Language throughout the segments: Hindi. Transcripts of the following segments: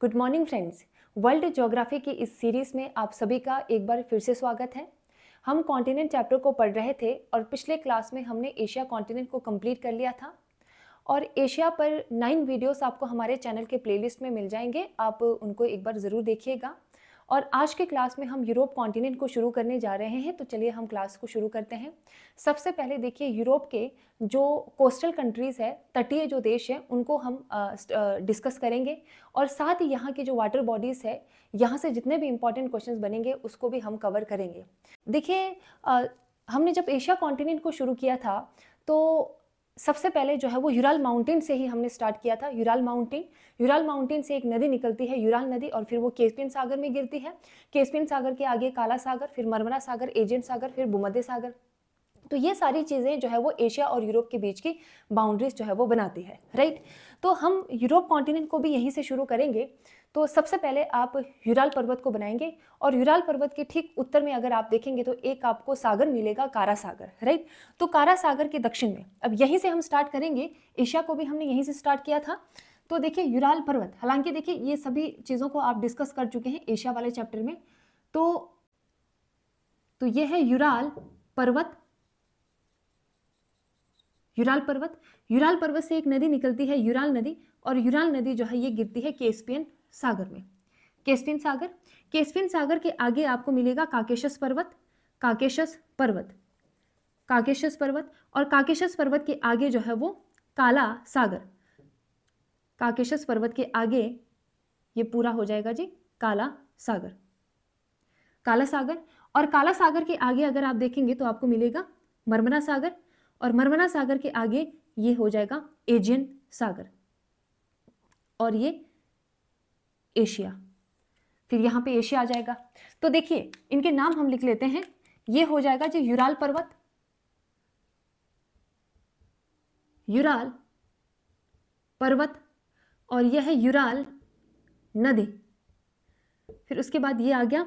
Good morning friends. World geography की इस सीरीज में आप सभी का एक बार फिर से स्वागत है। हम कॉन्टिनेंट चैप्टर को पढ़ रहे थे और पिछले क्लास में हमने एशिया कॉन्टिनेंट को कंप्लीट कर लिया था और एशिया पर 9 वीडियोस आपको हमारे चैनल के प्लेलिस्ट में मिल जाएंगे, आप उनको एक बार ज़रूर देखिएगा। और आज के क्लास में हम यूरोप कॉन्टिनेंट को शुरू करने जा रहे हैं, तो चलिए हम क्लास को शुरू करते हैं। सबसे पहले देखिए, यूरोप के जो कोस्टल कंट्रीज़ है, तटीय जो देश है, उनको हम डिस्कस करेंगे और साथ ही यहाँ की जो वाटर बॉडीज़ है, यहाँ से जितने भी इंपॉर्टेंट क्वेश्चंस बनेंगे उसको भी हम कवर करेंगे। देखिए, हमने जब एशिया कॉन्टिनेंट को शुरू किया था तो सबसे पहले जो है वो यूराल माउंटेन से ही हमने स्टार्ट किया था। यूराल माउंटेन से एक नदी निकलती है, यूराल नदी, और फिर वो कैस्पियन सागर में गिरती है। कैस्पियन सागर के आगे काला सागर, फिर मरमरा सागर, एजियन सागर, फिर भूमध्य सागर। तो ये सारी चीज़ें जो है वो एशिया और यूरोप के बीच की बाउंड्रीज जो है वो बनाती है, राइट। तो हम यूरोप कॉन्टिनेंट को भी यहीं से शुरू करेंगे। तो सबसे पहले आप यूराल पर्वत को बनाएंगे और यूराल पर्वत के ठीक उत्तर में अगर आप देखेंगे तो एक आपको सागर मिलेगा, कारा सागर, राइट। तो कारा सागर के दक्षिण में, अब यहीं से हम स्टार्ट करेंगे। एशिया को भी हमने यहीं से स्टार्ट किया था। तो देखिए यूराल पर्वत, हालांकि देखिए ये सभी चीज़ों को आप डिस्कस कर चुके हैं एशिया वाले चैप्टर में। तो ये है यूराल पर्वत। यूराल पर्वत से एक नदी निकलती है, यूराल नदी, और यूराल नदी जो है ये गिरती है कैस्पियन सागर में। कैस्पियन सागर के आगे आपको मिलेगा काकेशस पर्वत, और काकेशस पर्वत के आगे जो है वो काला सागर। काकेशस पर्वत के आगे ये पूरा हो जाएगा जी काला सागर। और काला सागर के आगे अगर आप देखेंगे तो आपको मिलेगा मरमरा सागर, और मरमरा सागर के आगे ये हो जाएगा एजियन सागर, और ये एशिया। फिर यहाँ पे एशिया आ जाएगा। तो देखिए इनके नाम हम लिख लेते हैं। ये हो जाएगा जी यूराल पर्वत, और यह है यूराल नदी। फिर उसके बाद ये आ गया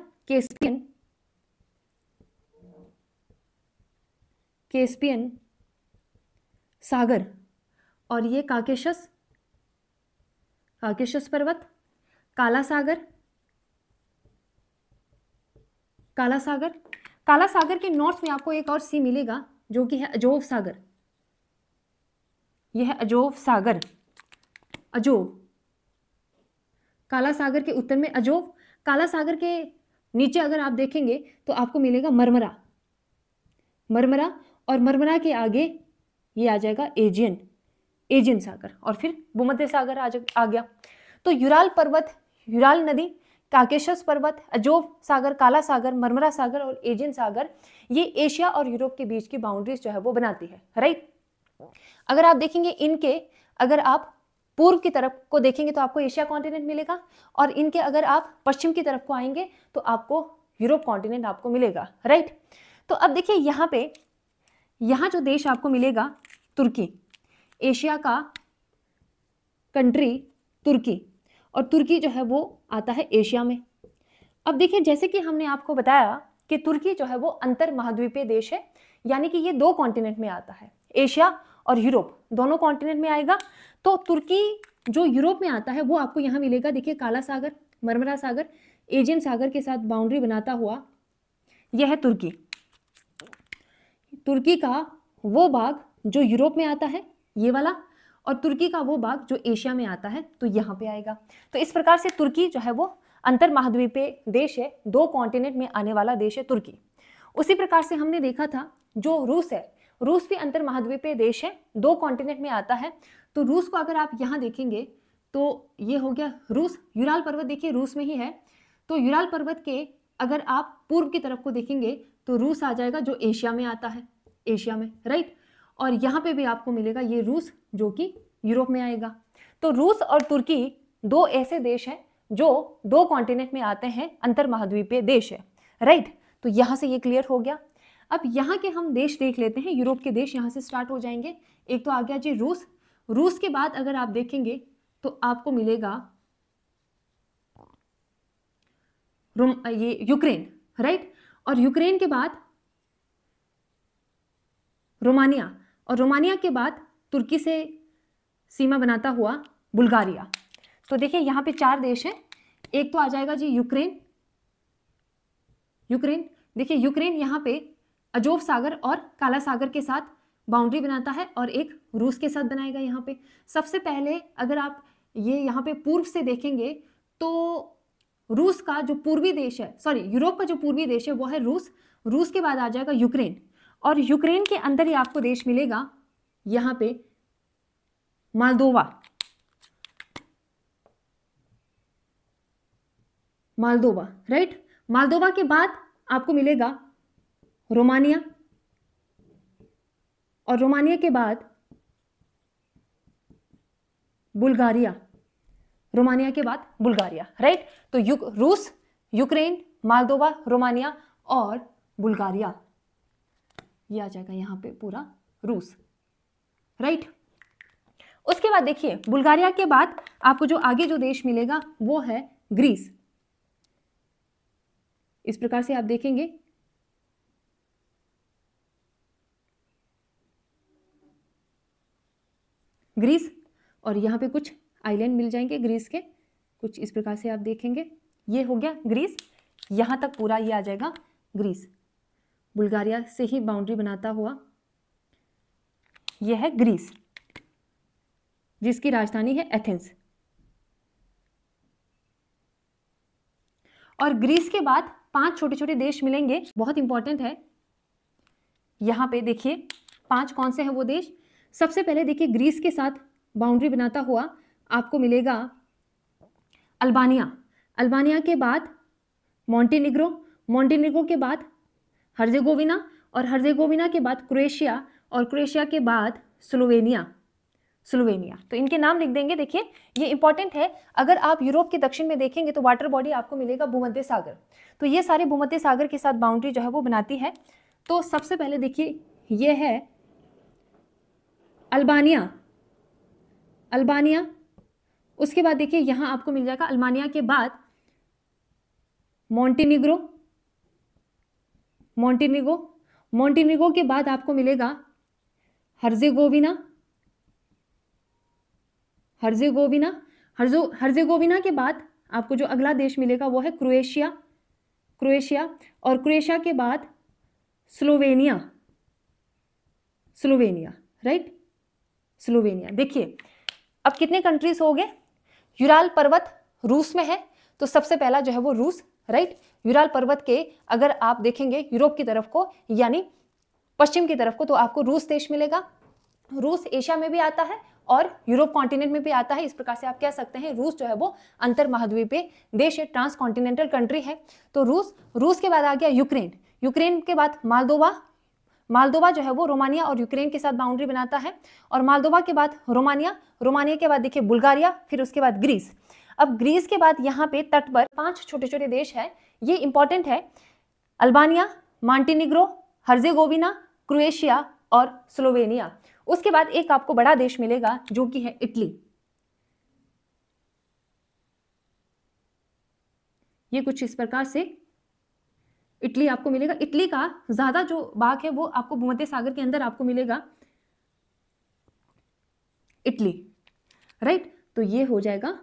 कैस्पियन सागर, और ये काकेशस पर्वत, काला सागर के नॉर्थ में आपको एक और सी मिलेगा जो कि है अजोव सागर। यह है अजोव सागर। काला सागर के उत्तर में अजोव। काला सागर के नीचे अगर आप देखेंगे तो आपको मिलेगा मरमरा, और मरमरा के आगे ये आ जाएगा एजियन सागर, और फिर भूमध्य सागर आ गया। तो यूराल पर्वत, यूराल नदी, काकेशस पर्वत, अजोव सागर, काला सागर, मरमरा सागर और एजियन सागर, ये एशिया और यूरोप के बीच की बाउंड्रीज जो है वो बनाती है, राइट। अगर आप देखेंगे इनके, अगर आप पूर्व की तरफ को देखेंगे तो आपको एशिया कॉन्टिनेंट मिलेगा, और इनके अगर आप पश्चिम की तरफ को आएंगे तो आपको यूरोप कॉन्टिनेंट आपको मिलेगा, राइट। तो अब देखिए यहाँ जो देश आपको मिलेगा तुर्की, एशिया का कंट्री तुर्की, और तुर्की जो है वो आता है एशिया में। अब देखिए जैसे कि हमने आपको बताया कि तुर्की जो है वो अंतर महाद्वीपीय देश है, यानी कि ये 2 कॉन्टिनेंट में आता है, एशिया और यूरोप दोनों कॉन्टिनेंट में आएगा। तो तुर्की जो यूरोप में आता है वो आपको यहाँ मिलेगा। देखिए काला सागर, मरमरा सागर, एजियन सागर के साथ बाउंड्री बनाता हुआ यह है तुर्की का वो भाग जो यूरोप में आता है, ये वाला, और तुर्की का वो भाग जो एशिया में आता है, तो यहाँ पे आएगा। तो इस प्रकार से तुर्की जो है वो अंतर महाद्वीपीय देश है, 2 कॉन्टिनेंट में आने वाला देश है तुर्की। उसी प्रकार से हमने देखा था जो रूस है, रूस भी अंतर महाद्वीपीय देश है, 2 कॉन्टिनेंट में आता है। तो रूस को अगर आप यहाँ देखेंगे तो ये हो गया रूस। यूराल पर्वत देखिए रूस में ही है। तो यूराल पर्वत के अगर आप पूर्व की तरफ को देखेंगे तो रूस आ जाएगा जो एशिया में आता है, एशिया में, राइट। और यहाँ पे भी आपको मिलेगा ये रूस जो कि यूरोप में आएगा। तो रूस और तुर्की 2 ऐसे देश हैं जो 2 कॉन्टिनेंट में आते हैं, अंतर महाद्वीपीय देश है, राइट। तो यहाँ से ये क्लियर हो गया। अब यहाँ के हम देश देख लेते हैं, यूरोप के देश यहाँ से स्टार्ट हो जाएंगे। एक तो आ गया जी रूस के बाद अगर आप देखेंगे तो आपको मिलेगा ये यूक्रेन, राइट। और यूक्रेन के बाद रोमानिया, और रोमानिया के बाद तुर्की से सीमा बनाता हुआ बुल्गारिया। तो देखिए यहाँ पे 4 देश हैं। एक तो आ जाएगा जी यूक्रेन। देखिए यूक्रेन यहाँ पे अजोव सागर और काला सागर के साथ बाउंड्री बनाता है और एक रूस के साथ बनाएगा। यहाँ पे सबसे पहले अगर आप ये यहाँ पे पूर्व से देखेंगे तो रूस का जो पूर्वी देश है, सॉरी यूरोप का जो पूर्वी देश है वो है रूस। रूस के बाद आ जाएगा यूक्रेन, और यूक्रेन के अंदर ही आपको देश मिलेगा यहाँ पे मालदोवा। राइट। मालदोवा के बाद आपको मिलेगा रोमानिया, और रोमानिया के बाद बुल्गारिया। राइट। तो रूस, यूक्रेन, मालदोवा, रोमानिया और बुल्गारिया, ये आ जाएगा यहाँ पे पूरा रूस। राइट। उसके बाद देखिए बुल्गारिया के बाद आपको जो आगे जो देश मिलेगा वो है ग्रीस। इस प्रकार से आप देखेंगे ग्रीस, और यहाँ पे कुछ आइलैंड मिल जाएंगे ग्रीस के, कुछ इस प्रकार से आप देखेंगे। ये हो गया ग्रीस, यहाँ तक पूरा ये आ जाएगा ग्रीस। बुल्गारिया से ही बाउंड्री बनाता हुआ ये है ग्रीस, जिसकी राजधानी है एथेंस। और ग्रीस के बाद 5 छोटे छोटे देश मिलेंगे, बहुत इंपॉर्टेंट है। यहाँ पे देखिए 5 कौन से हैं वो देश। सबसे पहले देखिए ग्रीस के साथ बाउंड्री बनाता हुआ आपको मिलेगा अल्बानिया के बाद मॉन्टेनिग्रो के बाद हर्जेगोविना, और हर्जेगोविना के बाद क्रोएशिया, और क्रोएशिया के बाद स्लोवेनिया। तो इनके नाम लिख देंगे। देखिए ये इंपॉर्टेंट है। अगर आप यूरोप के दक्षिण में देखेंगे तो वाटर बॉडी आपको मिलेगा भूमध्य सागर। तो ये सारे भूमध्य सागर के साथ बाउंड्री जो है वो बनाती है। तो सबसे पहले देखिए ये है अल्बानिया। उसके बाद देखिए यहाँ आपको मिल जाएगा अल्बानिया के बाद मॉन्टेनिग्रो के बाद आपको मिलेगा हर्जेगोविना के बाद आपको जो अगला देश मिलेगा वो है क्रोएशिया, और क्रोएशिया के बाद स्लोवेनिया। Right, Slovenia. देखिए अब कितने कंट्रीज हो गए। यूराल पर्वत रूस में है, तो सबसे पहला जो है वो रूस। राइट। यूराल पर्वत के अगर आप देखेंगे यूरोप की तरफ को यानी पश्चिम की तरफ को, तो आपको रूस देश मिलेगा। रूस एशिया में भी आता है और यूरोप कॉन्टिनेंट में भी आता है। इस प्रकार से आप कह सकते हैं रूस जो है वो अंतर महाद्वीपीय देश है, ट्रांस कॉन्टिनेंटल कंट्री है। तो रूस के बाद आ गया यूक्रेन के बाद मालदोवा जो है वो रोमानिया और यूक्रेन के साथ बाउंड्री बनाता है, और मालदोवा के बाद रोमानिया के बाद देखिए बुल्गारिया, फिर उसके बाद ग्रीस। अब ग्रीस के बाद यहाँ पे तट पर 5 छोटे छोटे देश हैं, ये इंपॉर्टेंट है। अल्बानिया, मॉन्टेनिग्रो, हर्जेगोविना, क्रोएशिया और स्लोवेनिया। उसके बाद एक आपको बड़ा देश मिलेगा जो कि है इटली। ये कुछ इस प्रकार से इटली आपको मिलेगा। इटली का ज्यादा जो भाग है वो आपको भूमध्य सागर के अंदर आपको मिलेगा इटली। राइट। तो ये हो जाएगा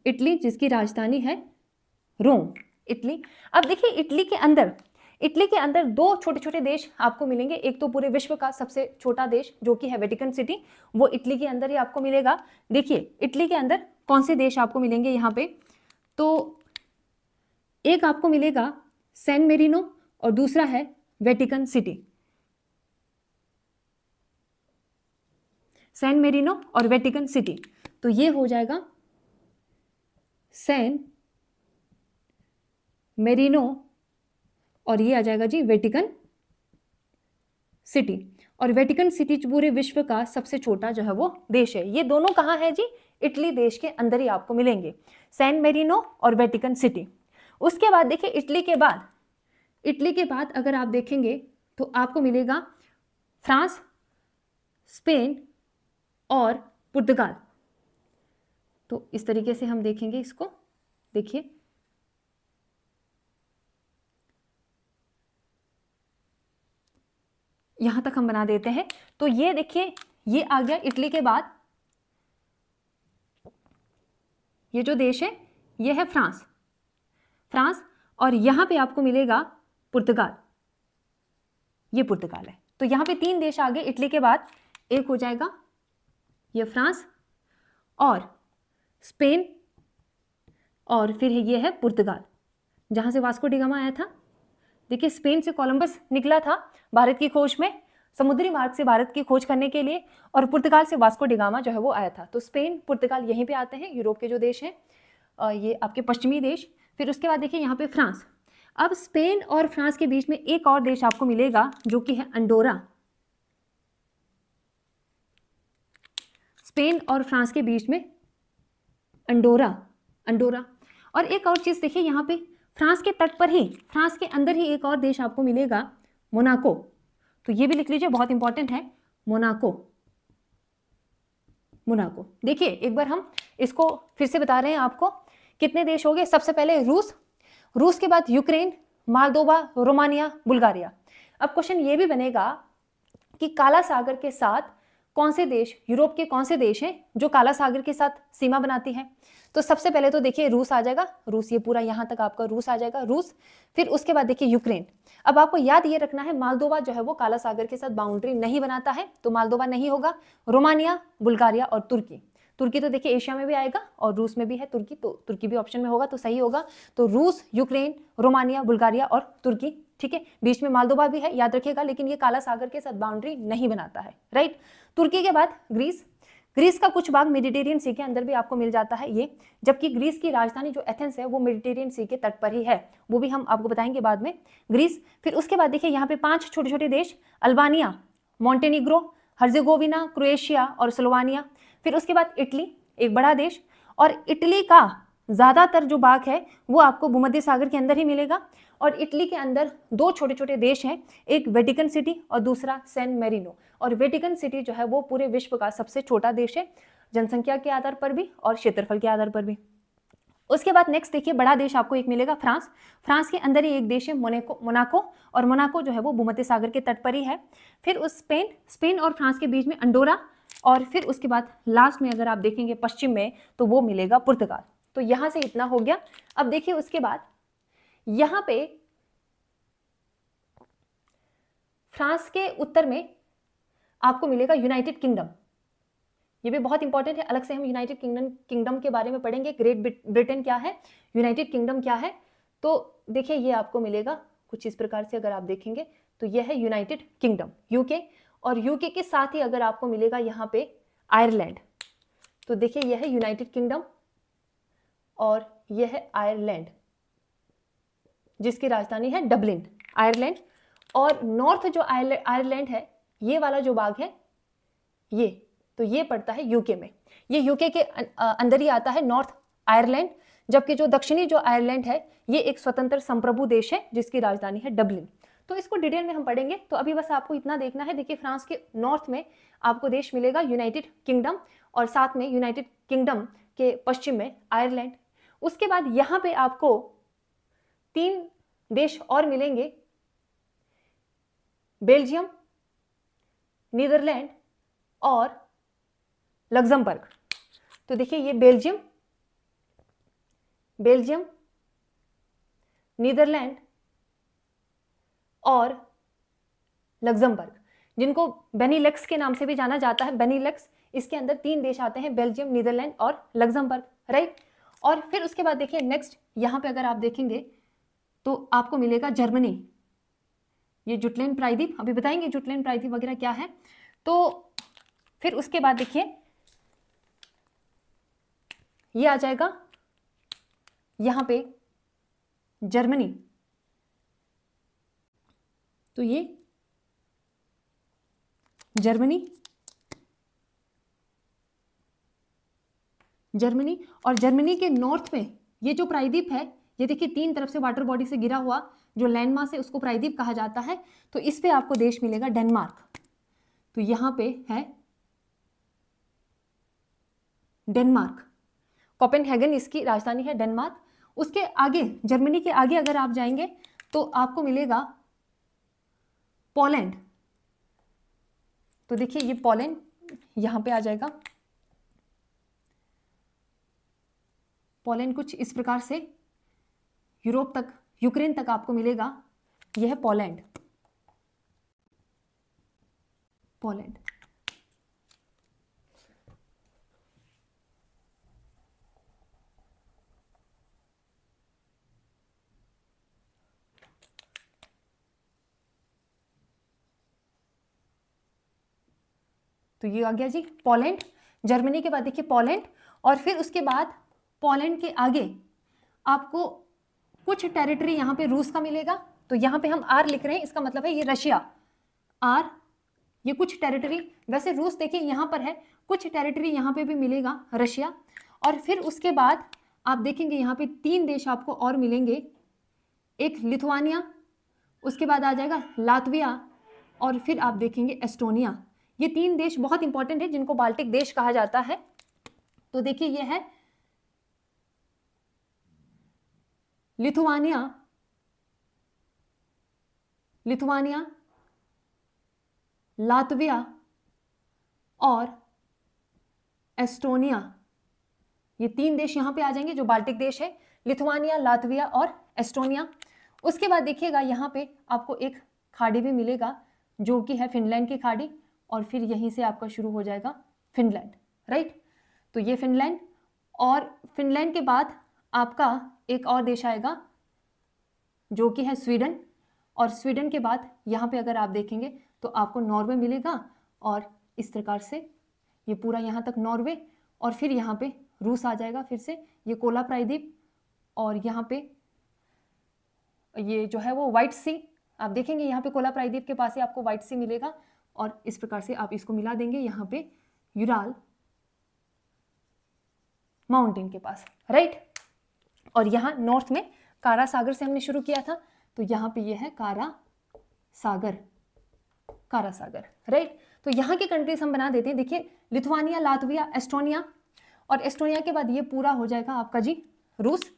इटली, जिसकी राजधानी है रोम। इटली। अब देखिए इटली के अंदर 2 छोटे छोटे देश आपको मिलेंगे। एक तो पूरे विश्व का सबसे छोटा देश जो कि है वेटिकन सिटी, वो इटली के अंदर ही आपको मिलेगा। देखिए इटली के अंदर कौन से देश आपको मिलेंगे यहाँ पे, तो एक आपको मिलेगा सैन मेरिनो और दूसरा है वेटिकन सिटी। सैन मेरिनो और वेटिकन सिटी, तो ये हो जाएगा सैन मेरिनो और ये आ जाएगा जी वेटिकन सिटी। और वेटिकन सिटी पूरे विश्व का सबसे छोटा जो है वो देश है। ये दोनों कहाँ है जी, इटली देश के अंदर ही आपको मिलेंगे, सैन मेरिनो और वेटिकन सिटी। उसके बाद देखिए इटली के बाद अगर आप देखेंगे तो आपको मिलेगा फ्रांस, स्पेन और पुर्तगाल। तो इस तरीके से हम देखेंगे इसको। देखिए यहां तक हम बना देते हैं। तो ये देखिए ये आ गया इटली के बाद ये जो देश है ये है फ्रांस, फ्रांस, और यहाँ पे आपको मिलेगा पुर्तगाल, ये पुर्तगाल है। तो यहाँ पे 3 देश आ गए, इटली के बाद एक हो जाएगा ये फ्रांस और स्पेन, और फिर ये है पुर्तगाल जहाँ से वास्को डी गामा आया था। देखिए स्पेन से कोलंबस निकला था भारत की खोज में, समुद्री मार्ग से भारत की खोज करने के लिए, और पुर्तगाल से वास्को डी गामा जो है वो आया था। तो स्पेन पुर्तगाल यहीं पे आते हैं, यूरोप के जो देश हैं, ये आपके पश्चिमी देश। फिर उसके बाद देखिए यहाँ पे फ्रांस। अब स्पेन और फ्रांस के बीच में एक और देश आपको मिलेगा जो कि है अंडोरा। स्पेन और फ्रांस के बीच में अंडोरा, अंडोरा। और एक और चीज देखिए यहाँ पे फ्रांस के तट पर ही, फ्रांस के अंदर ही एक और देश आपको मिलेगा, मोनाको। तो ये भी लिख लीजिए, बहुत इंपॉर्टेंट है, मोनाको, मोनाको। देखिए एक बार हम इसको फिर से बता रहे हैं आपको, कितने देश हो गए। सबसे पहले रूस, रूस के बाद यूक्रेन, मालदोवा, रोमानिया, बुल्गारिया। अब क्वेश्चन ये भी बनेगा कि काला सागर के साथ कौन से देश, यूरोप के कौन से देश हैं जो काला सागर के साथ सीमा बनाती है। तो सबसे पहले तो देखिए रूस आ जाएगा, रूस, ये पूरा यहाँ तक आपका रूस आ जाएगा, रूस। फिर उसके बाद देखिए यूक्रेन। अब आपको याद ये रखना है, मालदोवा जो है वो काला सागर के साथ बाउंड्री नहीं बनाता है, तो मालदोवा नहीं होगा। रोमानिया, बुल्गारिया और तुर्की। तुर्की तो देखिए एशिया में भी आएगा और रूस में भी है तुर्की, तो तुर्की भी ऑप्शन में होगा, तो सही होगा। तो रूस, यूक्रेन, रोमानिया, बुल्गारिया और तुर्की, ठीक है। बीच में मालदोवा भी है, याद रखिएगा, लेकिन ये काला सागर के साथ बाउंड्री नहीं बनाता है, राइट। तुर्की के बाद ग्रीस, ग्रीस का कुछ भाग मेडिटेरियन सी के अंदर भी आपको मिल जाता है ये, जबकि ग्रीस की राजधानी जो एथेंस है वो मेडिटेरियन सी के तट पर ही है, वो भी हम आपको बताएंगे बाद में, ग्रीस। फिर उसके बाद देखिए यहाँ पे 5 छोटे छोटे देश, अल्बानिया, मोंटेनिग्रो, हर्जेगोविना, क्रोएशिया और स्लोवानिया। फिर उसके बाद इटली, एक बड़ा देश, और इटली का ज़्यादातर जो भाग है वो आपको भूमध्य सागर के अंदर ही मिलेगा। और इटली के अंदर 2 छोटे छोटे देश हैं, एक वेटिकन सिटी और दूसरा सैन मेरिनो। और वेटिकन सिटी जो है वो पूरे विश्व का सबसे छोटा देश है, जनसंख्या के आधार पर भी और क्षेत्रफल के आधार पर भी। उसके बाद नेक्स्ट देखिए बड़ा देश आपको एक मिलेगा, फ्रांस। फ्रांस के अंदर ही एक देश है मोनाको, और मोनाको जो है वो भूमध्य सागर के तट पर ही है। फिर उस स्पेन और फ्रांस के बीच में अंडोरा, और फिर उसके बाद लास्ट में अगर आप देखेंगे पश्चिम में तो वो मिलेगा पुर्तगाल। तो यहां से इतना हो गया। अब देखिए उसके बाद यहां पे फ्रांस के उत्तर में आपको मिलेगा यूनाइटेड किंगडम। ये भी बहुत इंपॉर्टेंट है, अलग से हम यूनाइटेड किंगडम के बारे में पढ़ेंगे। ग्रेट ब्रिटेन क्या है, यूनाइटेड किंगडम क्या है। तो देखिए ये आपको मिलेगा कुछ इस प्रकार से, अगर आप देखेंगे तो यह है यूनाइटेड किंगडम, यूके। और यूके के साथ ही अगर आपको मिलेगा यहाँ पे आयरलैंड, तो देखिए यह है यूनाइटेड किंगडम और यह है आयरलैंड, जिसकी राजधानी है डबलिन, आयरलैंड। और नॉर्थ जो आयरलैंड है, ये वाला जो भाग है ये, तो ये पड़ता है यूके में, ये यूके के अंदर ही आता है नॉर्थ आयरलैंड। जबकि जो दक्षिणी जो आयरलैंड है ये एक स्वतंत्र संप्रभु देश है जिसकी राजधानी है डबलिन। तो इसको डिटेल में हम पढ़ेंगे, तो अभी बस आपको इतना देखना है। देखिए फ्रांस के नॉर्थ में आपको देश मिलेगा यूनाइटेड किंगडम, और साथ में यूनाइटेड किंगडम के पश्चिम में आयरलैंड। उसके बाद यहाँ पे आपको 3 देश और मिलेंगे, बेल्जियम, नीदरलैंड और लग्जमबर्ग। तो देखिए ये बेल्जियम, नीदरलैंड और लग्जमबर्ग, जिनको बेनीलेक्स के नाम से भी जाना जाता है, बेनीलेक्स, इसके अंदर 3 देश आते हैं, बेल्जियम, नीदरलैंड और लग्जमबर्ग, राइट। और फिर उसके बाद देखिए नेक्स्ट यहाँ पे अगर आप देखेंगे तो आपको मिलेगा जर्मनी, ये जुटलैंड प्रायद्वीप, अभी बताएंगे जुटलैंड प्रायद्वीप वगैरह क्या है। तो फिर उसके बाद देखिए ये आ जाएगा यहाँ पे जर्मनी, तो ये जर्मनी, और जर्मनी के नॉर्थ में ये जो प्रायद्वीप है, ये देखिए 3 तरफ से वाटर बॉडी से घिरा हुआ जो लैंड मास है उसको प्रायद्वीप कहा जाता है। तो इस पे आपको देश मिलेगा डेनमार्क, तो यहाँ पे है डेनमार्क, कोपेनहेगन इसकी राजधानी है, डेनमार्क। उसके आगे, जर्मनी के आगे अगर आप जाएंगे तो आपको मिलेगा पोलैंड, तो देखिए ये पोलैंड यहाँ पे आ जाएगा। पोलैंड कुछ इस प्रकार से यूरोप तक, यूक्रेन तक आपको मिलेगा। यह है पोलैंड, पोलैंड। तो ये आ गया जी पोलैंड। जर्मनी के बाद देखिए पोलैंड, और फिर उसके बाद पोलैंड के आगे आपको कुछ टेरिटरी यहाँ पे रूस का मिलेगा। तो यहाँ पे हम आर लिख रहे हैं, इसका मतलब है ये रशिया, आर, ये कुछ टेरिटरी। वैसे रूस देखिए यहाँ पर है, कुछ टेरिटरी यहाँ पे भी मिलेगा, रशिया। और फिर उसके बाद आप देखेंगे यहाँ पे 3 देश आपको और मिलेंगे, एक लिथुआनिया, उसके बाद आ जाएगा लातविया, और फिर आप देखेंगे एस्टोनिया। ये 3 देश बहुत इंपॉर्टेंट है जिनको बाल्टिक देश कहा जाता है। तो देखिए ये है लिथुआनिया, लिथुआनिया, लातविया और एस्टोनिया। ये 3 देश यहां पे आ जाएंगे जो बाल्टिक देश है, लिथुआनिया, लातविया और एस्टोनिया। उसके बाद देखिएगा यहाँ पे आपको एक खाड़ी भी मिलेगा जो कि है फिनलैंड की खाड़ी, और फिर यहीं से आपका शुरू हो जाएगा फिनलैंड, राइट। तो ये फिनलैंड, और फिनलैंड के बाद आपका एक और देश आएगा जो कि है स्वीडन, और स्वीडन के बाद यहाँ पे अगर आप देखेंगे तो आपको नॉर्वे मिलेगा, और इस प्रकार से ये पूरा यहाँ तक नॉर्वे, और फिर यहाँ पे रूस आ जाएगा, फिर से ये कोला प्रायद्वीप, और यहाँ पे ये जो है वो व्हाइट सी, आप देखेंगे यहाँ पे कोला प्रायद्वीप के पास ही आपको व्हाइट सी मिलेगा, और इस प्रकार से आप इसको मिला देंगे यहाँ पे यूराल माउंटेन के पास, राइट। और यहाँ नॉर्थ में कारा सागर से हमने शुरू किया था, तो यहाँ पे ये है कारा सागर, कारा सागर, राइट। तो यहाँ की कंट्रीज हम बना देते हैं। देखिए लिथुआनिया, लातविया, एस्टोनिया, और एस्टोनिया के बाद ये पूरा हो जाएगा आपका जी रूस,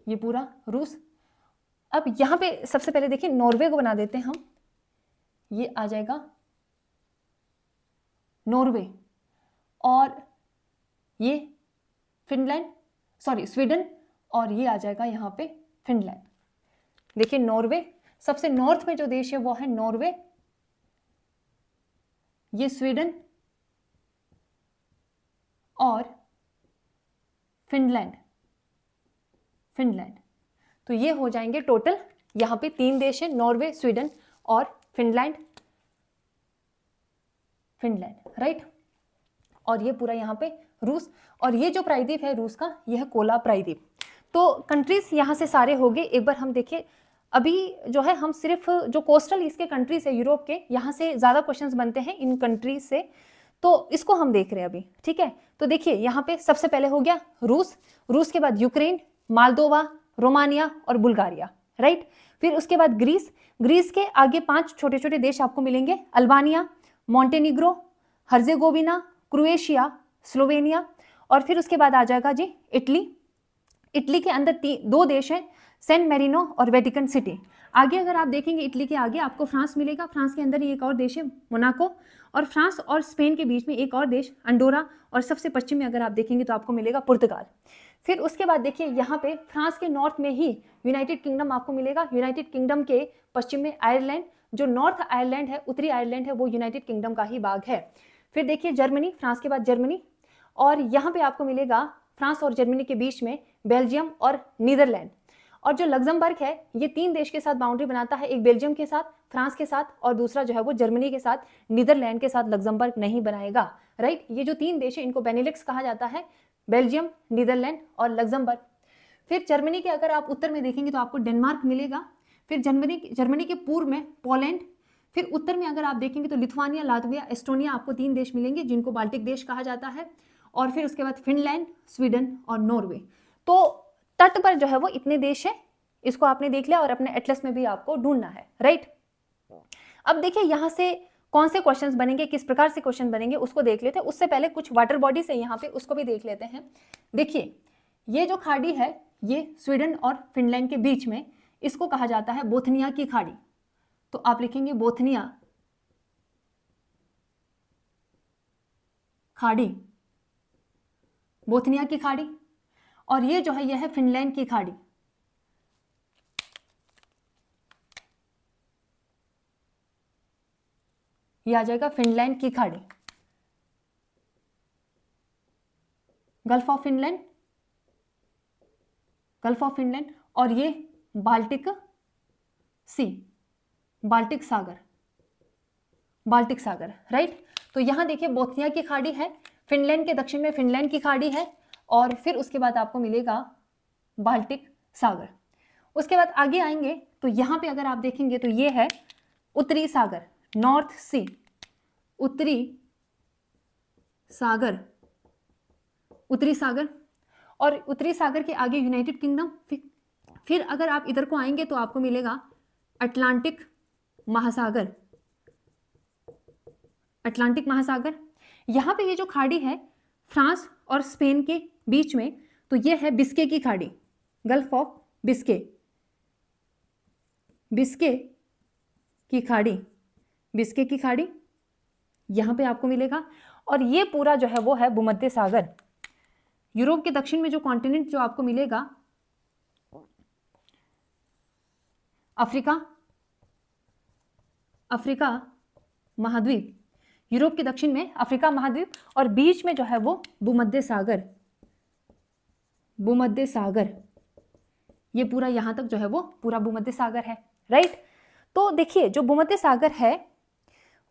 ये पूरा रूस। अब यहाँ पे सबसे पहले देखिए नॉर्वे को बना देते हैं हम, ये आ जाएगा नॉर्वे, और ये फिनलैंड, सॉरी स्वीडन, और ये आ जाएगा यहाँ पे फिनलैंड। देखिए नॉर्वे, सबसे नॉर्थ में जो देश है वो है नॉर्वे, ये स्वीडन और फिनलैंड, फिनलैंड। तो ये हो जाएंगे टोटल, यहाँ पे 3 देश है, नॉर्वे, स्वीडन और फिनलैंड, फिनलैंड, राइट। और ये पूरा यहाँ पे रूस, और ये जो प्रायद्वीप है रूस का, यह कोला प्रायद्वीप। तो कंट्रीज यहाँ से सारे हो गए। एक बार हम देखें, अभी जो है हम सिर्फ जो कोस्टल इसके कंट्रीज है यूरोप के, यहाँ से ज़्यादा क्वेश्चंस बनते हैं इन कंट्रीज से, तो इसको हम देख रहे हैं अभी, ठीक है। तो देखिए यहाँ पे सबसे पहले हो गया रूस, रूस के बाद यूक्रेन, मालदोवा, रोमानिया और बुल्गारिया, राइट। फिर उसके बाद ग्रीस, ग्रीस के आगे 5 छोटे छोटे देश आपको मिलेंगे, Albania, Montenegro, Herzegovina, Croatia, Slovenia, और फिर उसके बाद आ जाएगा जी इटली। इटली के अंदर 2 देश हैं, सैन मेरिनो और वेटिकन सिटी। आगे अगर आप देखेंगे इटली के आगे आपको फ्रांस मिलेगा, फ्रांस के अंदर एक और देश है मोनाको, और फ्रांस और स्पेन के बीच में एक और देश अंडोरा, और सबसे पश्चिम में अगर आप देखेंगे तो आपको मिलेगा पुर्तगाल। फिर उसके बाद देखिए यहाँ पे फ्रांस के नॉर्थ में ही यूनाइटेड किंगडम आपको मिलेगा, यूनाइटेड किंगडम के पश्चिम में आयरलैंड, जो नॉर्थ आयरलैंड है, उत्तरी आयरलैंड है, वो यूनाइटेड किंगडम का ही भाग है। फिर देखिए जर्मनी, फ्रांस के बाद जर्मनी, और यहाँ पे आपको मिलेगा फ्रांस और जर्मनी के बीच में बेल्जियम और नीदरलैंड। और जो लग्जमबर्ग है ये 3 देश के साथ बाउंड्री बनाता है, एक बेल्जियम के साथ, फ्रांस के साथ, और दूसरा जो है वो जर्मनी के साथ, नीदरलैंड के साथ लग्जमबर्ग नहीं बनाएगा, राइट। ये जो 3 देश है इनको बेनिलिक्स कहा जाता है, बेल्जियम, नीदरलैंड और लग्जमबर्ग। फिर जर्मनी के अगर आप उत्तर में देखेंगे तो आपको डेनमार्क मिलेगा, फिर जर्मनी के पूर्व में पोलैंड, फिर उत्तर में अगर आप देखेंगे तो लिथुआनिया, लातविया, एस्टोनिया, आपको 3 देश मिलेंगे जिनको बाल्टिक देश कहा जाता है, और फिर उसके बाद फिनलैंड, स्वीडन और नॉर्वे। तो तट पर जो है वो इतने देश है, इसको आपने देख लिया, और अपने एटलस में भी आपको ढूंढना है, राइट। अब देखिए यहाँ से कौन से क्वेश्चंस बनेंगे, किस प्रकार से क्वेश्चन बनेंगे उसको देख लेते हैं। उससे पहले कुछ वाटर बॉडीज है यहाँ पे, उसको भी देख लेते हैं। देखिए ये जो खाड़ी है ये स्वीडन और फिनलैंड के बीच में, इसको कहा जाता है बोथनिया की खाड़ी। तो आप लिखेंगे बोथनिया खाड़ी, बोथनिया की खाड़ी, और ये जो है यह है फिनलैंड की खाड़ी। ये आ जाएगा फिनलैंड की खाड़ी, gulf of Finland, gulf of Finland, और ये बाल्टिक सी, बाल्टिक सागर, बाल्टिक सागर, राइट। तो यहां देखिए बोथनिया की खाड़ी है, फिनलैंड के दक्षिण में फिनलैंड की खाड़ी है, और फिर उसके बाद आपको मिलेगा बाल्टिक सागर। उसके बाद आगे आएंगे तो यहां पे अगर आप देखेंगे तो ये है उत्तरी सागर, नॉर्थ सी, उत्तरी सागर, उत्तरी सागर, और उत्तरी सागर के आगे यूनाइटेड किंगडम। फिर अगर आप इधर को आएंगे तो आपको मिलेगा अटलांटिक महासागर, अटलांटिक महासागर। यहां पे ये जो खाड़ी है फ्रांस और स्पेन के बीच में, तो ये है बिस्के की खाड़ी, गल्फ ऑफ बिस्के, बिस्के की खाड़ी, बिस्के की खाड़ी यहां पे आपको मिलेगा। और ये पूरा जो है वो है भूमध्य सागर। यूरोप के दक्षिण में जो कॉन्टिनेंट जो आपको मिलेगा, अफ्रीका, अफ्रीका महाद्वीप, यूरोप के दक्षिण में अफ्रीका महाद्वीप, और बीच में जो है वो भूमध्य सागर, भूमध्य सागर। ये पूरा यहां तक जो है वो पूरा भूमध्य सागर है, राइट। तो देखिए जो भूमध्य सागर है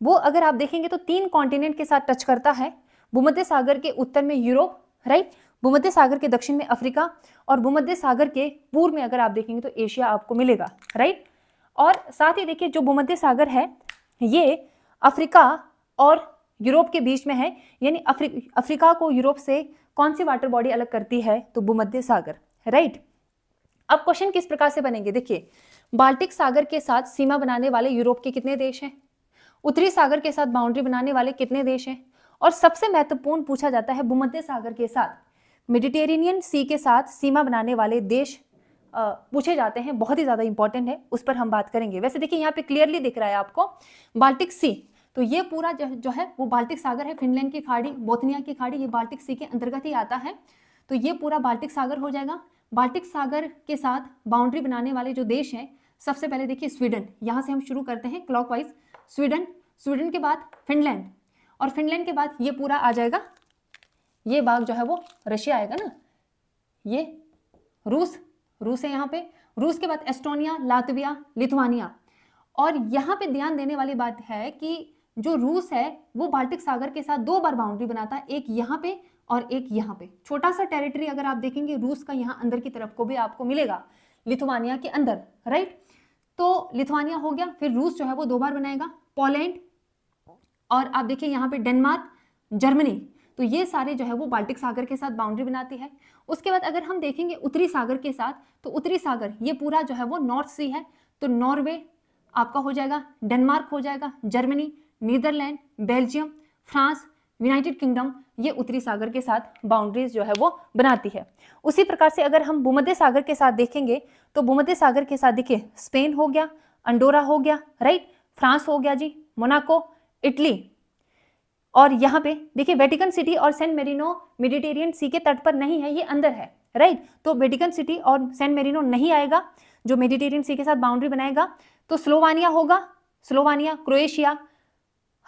वो अगर आप देखेंगे तो 3 कॉन्टिनेंट के साथ टच करता है। भूमध्य सागर के उत्तर में यूरोप, राइट, भूमध्य सागर के दक्षिण में अफ्रीका, और भूमध्य सागर के पूर्व में अगर आप देखेंगे तो एशिया आपको मिलेगा, राइट। और साथ ही देखिए जो भूमध्य सागर है ये अफ्रीका और यूरोप के बीच में है, यानी अफ्रीका को यूरोप से कौन सी वाटर बॉडी अलग करती है, तो भूमध्य सागर, राइट। अब क्वेश्चन किस प्रकार से बनेंगे, देखिए बाल्टिक सागर के साथ सीमा बनाने वाले यूरोप के कितने देश हैं, उत्तरी सागर के साथ बाउंड्री बनाने वाले कितने देश हैं, और सबसे महत्वपूर्ण पूछा जाता है भूमध्य सागर के साथ मेडिटेरेनियन सी के साथ सीमा बनाने वाले देश पूछे जाते हैं, बहुत ही ज्यादा इंपॉर्टेंट है, उस पर हम बात करेंगे। वैसे देखिए यहाँ पे क्लियरली दिख रहा है आपको बाल्टिक सी, तो ये पूरा जो है वो बाल्टिक सागर है, फिनलैंड की खाड़ी, बोथनिया की खाड़ी, ये बाल्टिक सी के अंतर्गत ही आता है, तो ये पूरा बाल्टिक सागर हो जाएगा। बाल्टिक सागर के साथ बाउंड्री बनाने वाले जो देश हैं, सबसे पहले देखिए स्वीडन, यहाँ से हम शुरू करते हैं क्लॉकवाइज, स्वीडन, स्वीडन के बाद फिनलैंड, और फिनलैंड के बाद ये पूरा आ जाएगा, ये भाग जो है वो रशिया आएगा ना, ये रूस, रूस है यहाँ पे, रूस के बाद एस्टोनिया, लातविया, लिथुआनिया। और यहाँ पे ध्यान देने वाली बात है कि जो रूस है वो बाल्टिक सागर के साथ 2 बार बाउंड्री बनाता है, एक यहाँ पे और एक यहाँ पे। छोटा सा टेरिटरी अगर आप देखेंगे रूस का यहाँ अंदर की तरफ को भी आपको मिलेगा, लिथुआनिया के अंदर, राइट। तो लिथुआनिया हो गया, फिर रूस जो है वो 2 बार बनाएगा, पोलैंड, और आप देखिए यहाँ पे डेनमार्क, जर्मनी, तो ये सारे जो है वो बाल्टिक सागर के साथ बाउंड्री बनाती है। उसके बाद अगर हम देखेंगे उत्तरी सागर के साथ, तो उत्तरी सागर ये पूरा जो है वो नॉर्थ सी है, तो नॉर्वे आपका हो जाएगा, डेनमार्क हो जाएगा, Germany, Netherlands, Belgium, France, United Kingdom, ये उत्तरी सागर के साथ बाउंड्रीज जो है वो बनाती है। उसी प्रकार से अगर हम भूमध्य सागर के साथ देखेंगे तो भूमध्य सागर के साथ देखिए स्पेन हो गया, अंडोरा हो गया, राइट, फ्रांस हो गया जी, मोनाको, इटली, और यहाँ पे देखिए वेटिकन सिटी और सेंट मेरिनो मेडिटेरियन सी के तट पर नहीं है, ये अंदर है, राइट। तो वेटिकन सिटी और सेंट मेरिनो नहीं आएगा जो मेडिटेरियन सी के साथ बाउंड्री बनाएगा, तो स्लोवानिया होगा, Slovenia, Croatia,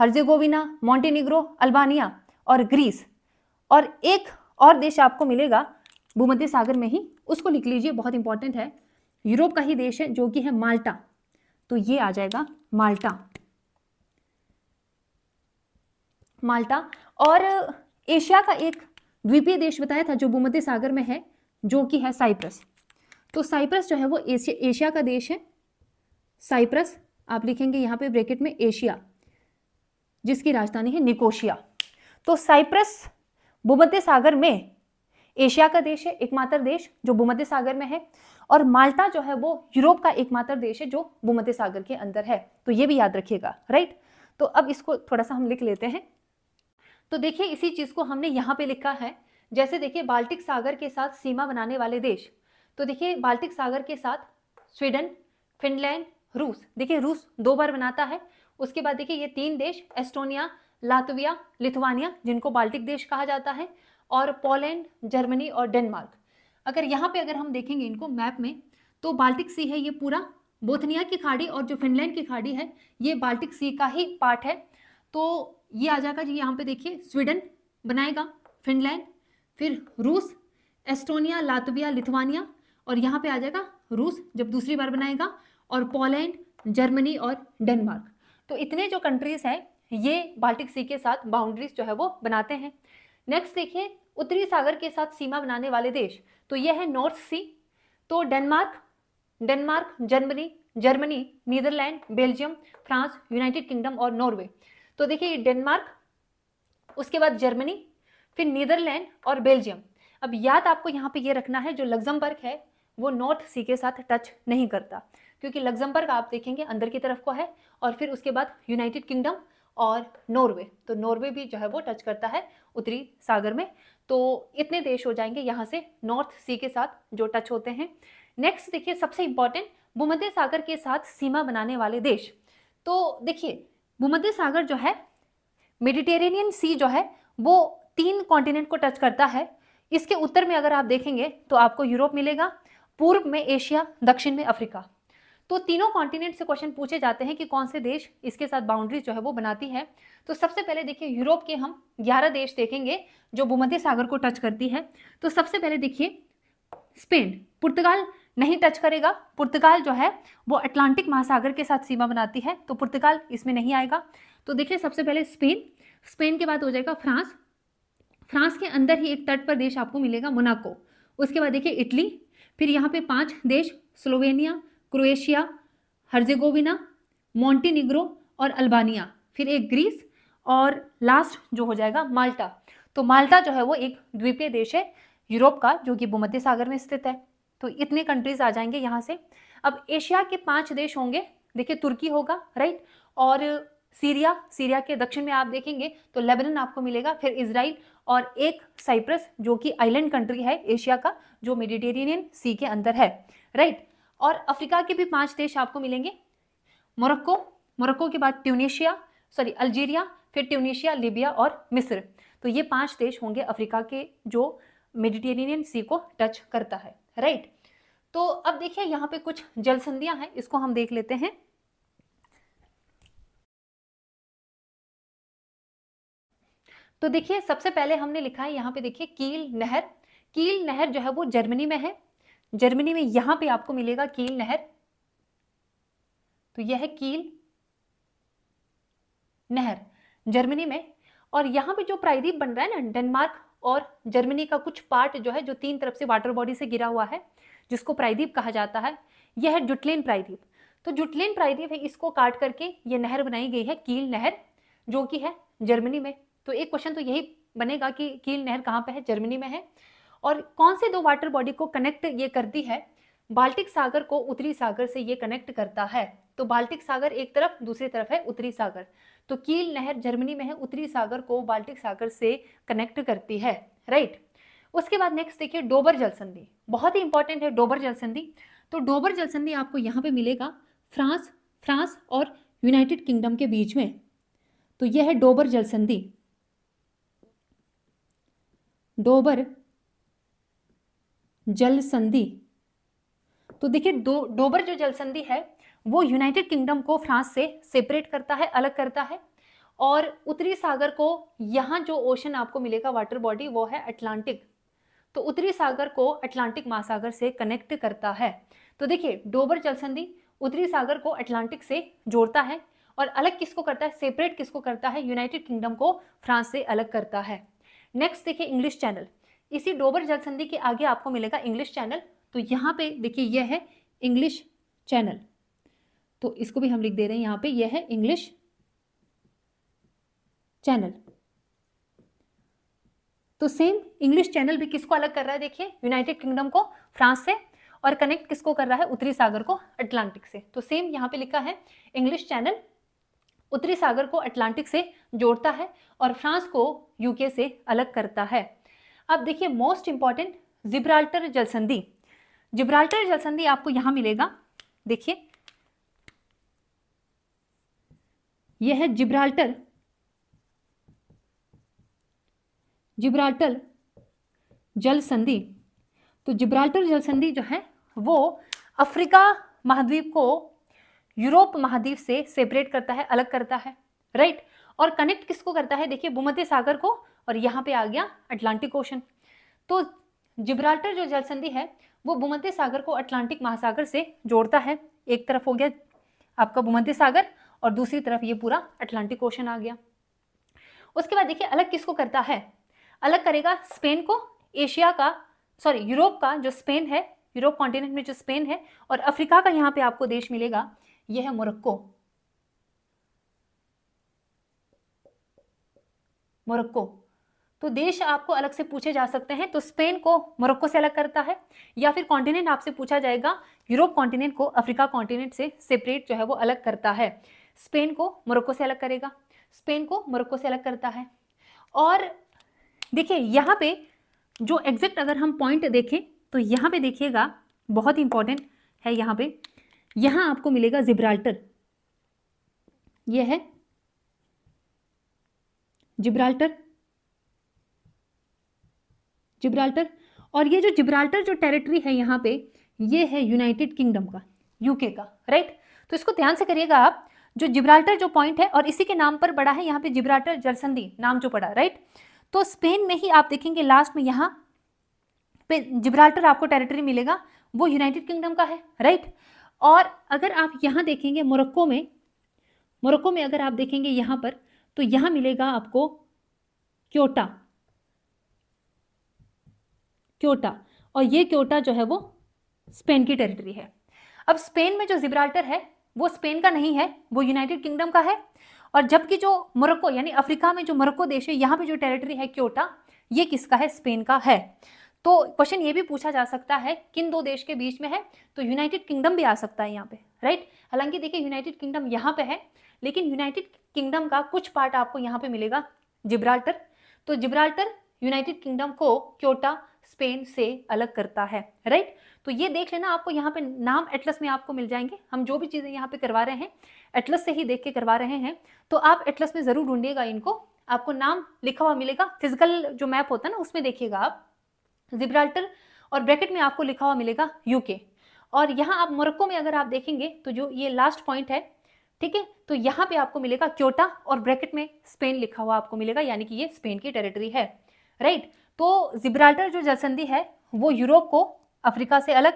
Herzegovina, Montenegro, Albania और ग्रीस, और एक और देश आपको मिलेगा भूमध्य सागर में ही, उसको लिख लीजिए, बहुत इंपॉर्टेंट है, यूरोप का ही देश है जो कि है माल्टा, तो ये आ जाएगा माल्टा, माल्टा। और एशिया का एक द्वीपीय देश बताया था जो भूमध्य सागर में है, जो कि है साइप्रस। तो साइप्रस जो है वो एशिया का देश है, साइप्रस आप लिखेंगे यहाँ पे ब्रैकेट में एशिया, जिसकी राजधानी है निकोशिया। तो साइप्रस भूमध्य सागर में एशिया का देश है, एकमात्र देश जो भूमध्य सागर में है, और माल्टा जो है वो यूरोप का एकमात्र देश है जो भूमध्य सागर के अंदर है, तो ये भी याद रखिएगा, राइट। तो अब इसको थोड़ा सा हम लिख लेते हैं। तो देखिए इसी चीज को हमने यहाँ पे लिखा है, जैसे देखिए बाल्टिक सागर के साथ सीमा बनाने वाले देश, तो देखिए बाल्टिक सागर के साथ स्वीडन, फिनलैंड, रूस, देखिए रूस 2 बार बनाता है। उसके बाद देखिए ये 3 देश, एस्टोनिया, लातविया, लिथुआनिया, जिनको बाल्टिक देश कहा जाता है, और पोलैंड, जर्मनी और डेनमार्क। अगर यहाँ पे अगर हम देखेंगे इनको मैप में, तो बाल्टिक सी है ये पूरा, बोथनिया की खाड़ी और जो फिनलैंड की खाड़ी है ये बाल्टिक सी का ही पार्ट है। तो ये आ जाएगा जी, यहाँ पे देखिए स्वीडन बनाएगा, फिनलैंड, फिर रूस, एस्टोनिया, लातविया, लिथुआनिया, और यहाँ पे आ जाएगा रूस जब दूसरी बार बनाएगा, और पोलैंड, जर्मनी और डेनमार्क। तो इतने जो कंट्रीज हैं ये बाल्टिक सी के साथ बाउंड्रीज जो है वो बनाते हैं। नेक्स्ट देखिए उत्तरी सागर के साथ सीमा बनाने वाले देश, तो ये है नॉर्थ सी। तो Denmark, Germany, Netherlands, Belgium, France, United Kingdom और नॉर्वे। तो देखिए डेनमार्क, उसके बाद जर्मनी, फिर नीदरलैंड और बेल्जियम। अब याद आपको यहाँ पे ये रखना है, जो लग्जमबर्ग है वो नॉर्थ सी के साथ टच नहीं करता, क्योंकि लग्जमबर्ग आप देखेंगे अंदर की तरफ को है, और फिर उसके बाद यूनाइटेड किंगडम और नॉर्वे, तो नॉर्वे भी जो है वो टच करता है उत्तरी सागर में। तो इतने देश हो जाएंगे यहाँ से नॉर्थ सी के साथ जो टच होते हैं। नेक्स्ट देखिए सबसे इंपॉर्टेंट, भूमध्य सागर के साथ सीमा बनाने वाले देश। तो देखिए भूमध्य सागर जो है, मेडिटेरेनियन सी जो है वो 3 कॉन्टिनेंट को टच करता है। इसके उत्तर में अगर आप देखेंगे तो आपको यूरोप मिलेगा, पूर्व में एशिया, दक्षिण में अफ्रीका। तो तीनों कॉन्टिनेंट से क्वेश्चन पूछे जाते हैं कि कौन से देश इसके साथ बाउंड्री जो है वो बनाती है। तो सबसे पहले देखिए यूरोप के हम 11 देश देखेंगे जो भूमध्य सागर को टच करती है। तो सबसे पहले देखिए स्पेन, पुर्तगाल नहीं टच करेगा, पुर्तगाल जो है वो अटलांटिक महासागर के साथ सीमा बनाती है, तो पुर्तगाल इसमें नहीं आएगा। तो देखिए सबसे पहले स्पेन, स्पेन के बाद हो जाएगा फ्रांस, फ्रांस के अंदर ही एक तट पर देश आपको मिलेगा मोनाको। उसके बाद देखिए इटली, फिर यहाँ पे 5 देश, स्लोवेनिया, क्रोएशिया, हर्जेगोविना, मोंटेनिग्रो और अल्बानिया, फिर एक ग्रीस, और लास्ट जो हो जाएगा माल्टा। तो माल्टा जो है वो एक द्वीपीय देश है यूरोप का, जो कि भूमध्य सागर में स्थित है। तो इतने कंट्रीज आ जाएंगे यहाँ से। अब एशिया के 5 देश होंगे, देखिए तुर्की होगा, राइट, और सीरिया, सीरिया के दक्षिण में आप देखेंगे तो लेबनान आपको मिलेगा, फिर इजराइल और एक साइप्रस जो कि आइलैंड कंट्री है एशिया का, जो मेडिटेरेनियन सी के अंदर है, राइट। और अफ्रीका के भी 5 देश आपको मिलेंगे, मोरक्को, मोरक्को के बाद अल्जीरिया, फिर ट्यूनीशिया, लीबिया और मिस्र। तो ये 5 देश होंगे अफ्रीका के जो मेडिटेरेनियन सी को टच करता है, राइट। तो अब देखिए यहाँ पे कुछ जल संधियां हैं, इसको हम देख लेते हैं। तो देखिए सबसे पहले हमने लिखा है यहाँ पे, देखिए कील नहर, कील नहर जो है वो जर्मनी में है, जर्मनी में यहाँ पे आपको मिलेगा कील नहर। तो यह है कील नहर जर्मनी में। और यहाँ पे जो प्रायद्वीप बन रहा है ना, डेनमार्क और जर्मनी का कुछ पार्ट जो है जो 3 तरफ से वाटर बॉडी से गिरा हुआ है, जिसको प्रायद्वीप कहा जाता है, यह है जुटलेन प्रायद्वीप। तो जुटलेन प्रायद्वीप है, इसको काट करके ये नहर बनाई गई है कील नहर, जो कि है जर्मनी में। तो एक क्वेश्चन तो यही बनेगा कि कील नहर कहाँ पे है, जर्मनी में है। और कौन से 2 वाटर बॉडी को कनेक्ट ये करती है, बाल्टिक सागर को उत्तरी सागर से ये कनेक्ट करता है। तो बाल्टिक सागर एक तरफ, दूसरी तरफ है उत्तरी सागर। तो कील नहर जर्मनी में है, उत्तरी सागर को बाल्टिक सागर से कनेक्ट करती है, राइट। उसके बाद नेक्स्ट देखिए डोबर जल संधि, बहुत ही इंपॉर्टेंट है डोबर जल संधि। तो डोबर जल संधि आपको यहाँ पे मिलेगा फ्रांस और यूनाइटेड किंगडम के बीच में। तो यह है डोबर जल संधि, डोबर जल संधि। तो देखिए डोबर जो जल संधि है वो यूनाइटेड किंगडम को फ्रांस से सेपरेट करता है, अलग करता है, और उत्तरी सागर को, यहाँ जो ओशन आपको मिलेगा वाटर बॉडी वो है अटलांटिक, तो उत्तरी सागर को अटलांटिक महासागर से कनेक्ट करता है। तो देखिए डोबर जल संधि उत्तरी सागर को अटलांटिक से जोड़ता है, और अलग किसको करता है, सेपरेट किसको करता है, यूनाइटेड किंगडम को फ्रांस से अलग करता है। नेक्स्ट देखिए इंग्लिश चैनल, इसी डोबर जल संधि के आगे आपको मिलेगा इंग्लिश चैनल। तो यहाँ पे देखिए यह है इंग्लिश चैनल, तो इसको भी हम लिख दे रहे हैं यहाँ पे, यह है इंग्लिश चैनल। तो सेम इंग्लिश चैनल भी किसको अलग कर रहा है, देखिए यूनाइटेड किंगडम को फ्रांस से, और कनेक्ट किसको कर रहा है, उत्तरी सागर को अटलांटिक से। तो सेम यहाँ पे लिखा है इंग्लिश चैनल उत्तरी सागर को अटलांटिक से जोड़ता है और फ्रांस को यूके से अलग करता है। अब देखिए मोस्ट इंपॉर्टेंट जिब्राल्टर जल संधि, जिब्राल्टर जल संधि आपको यहां मिलेगा, देखिए यह है जिब्राल्टर जल संधि, तो जिब्राल्टर जल संधि जो है वो अफ्रीका महाद्वीप को यूरोप महाद्वीप से सेपरेट करता है, अलग करता है, राइट। और कनेक्ट किसको करता है, देखिए भूमध्य सागर को, और यहाँ पे आ गया अटलांटिक ओशन। तो जिब्राल्टर जो जल संधि है वो भूमध्य सागर को अटलांटिक महासागर से जोड़ता है। एक तरफ हो गया आपका भूमध्य सागर और दूसरी तरफ ये पूरा अटलांटिक ओशन आ गया। उसके बाद देखिए अलग किसको करता है, अलग करेगा स्पेन को, एशिया का सॉरी यूरोप का जो स्पेन है, यूरोप कॉन्टिनेंट में जो स्पेन है, और अफ्रीका का यहाँ पे आपको देश मिलेगा, यह है मोरक्को। मोरक्को, तो देश आपको अलग से पूछे जा सकते हैं, तो स्पेन को मोरक्को से अलग करता है, या फिर कॉन्टिनेंट आपसे पूछा जाएगा, यूरोप कॉन्टिनेंट को अफ्रीका कॉन्टिनेंट से सेपरेट जो है वो अलग करता है। स्पेन को मोरक्को से अलग करेगा, स्पेन को मोरक्को से अलग करता है। और देखिए यहाँ पे जो एग्जैक्ट अगर हम पॉइंट देखें तो यहाँ पे देखिएगा बहुत इंपॉर्टेंट है, यहाँ पे यहाँ आपको मिलेगा जिब्राल्टर, ये है जिब्राल्टर, जिब्राल्टर। और ये जो जिब्राल्टर जो टेरिटरी है यहाँ पे, ये है यूनाइटेड किंगडम का, यूके का, राइट। तो इसको ध्यान से करिएगा आप, जो जिब्राल्टर जो पॉइंट है और इसी के नाम पर पड़ा है यहाँ पे जिब्राल्टर जलसंधि नाम जो पड़ा, राइट। तो स्पेन में ही आप देखेंगे लास्ट में यहाँ पे जिब्राल्टर आपको टेरिटरी मिलेगा, वो यूनाइटेड किंगडम का है, राइट। और अगर आप यहाँ देखेंगे मोरक्को में, मोरक्को में अगर आप देखेंगे यहाँ पर, तो यहाँ मिलेगा आपको क्योटा, क्योटा, और ये क्योटा जो है वो स्पेन की टेरिटरी है। अब स्पेन में जो जिब्राल्टर है वो स्पेन का नहीं है, वो यूनाइटेड किंगडम का है। और जबकि जो मोरक्को यानी अफ्रीका में जो मोरक्को देश है, यहाँ पे जो टेरिटरी है क्योटा, ये किसका है, स्पेन का है। तो क्वेश्चन ये भी पूछा जा सकता है किन दो देश के बीच में है, तो यूनाइटेड किंगडम भी आ सकता है यहाँ पे, राइट। हालांकि देखिए यूनाइटेड किंगडम यहाँ पे है, लेकिन यूनाइटेड किंगडम का कुछ पार्ट आपको यहाँ पे मिलेगा जिब्राल्टर। तो जिब्राल्टर यूनाइटेड किंगडम को क्योटा स्पेन से अलग करता है, राइट। तो ये देख लेना, आपको यहाँ पे नाम एटलस में आपको मिल जाएंगे। हम जो भी चीज़ें यहाँ पे करवा रहे हैं एटलस से ही देख के करवा रहे हैं, तो आप एटलस में ज़रूर ढूंढिएगा इनको, आपको नाम लिखा हुआ मिलेगा। फिजिकल जो मैप होता है ना उसमें देखिएगा आप जिब्राल्टर, और ब्रैकेट में आपको लिखा हुआ मिलेगा यूके। और यहाँ आप मोरक्को में अगर आप देखेंगे तो जो ये लास्ट पॉइंट है, ठीक है, तो यहाँ पे आपको मिलेगा क्योटा और ब्रैकेट में स्पेन लिखा हुआ आपको मिलेगा, यानी कि ये स्पेन की टेरिटरी है, राइट। तो जिब्राल्टर जो जलसंधि है वो यूरोप को अफ्रीका से अलग,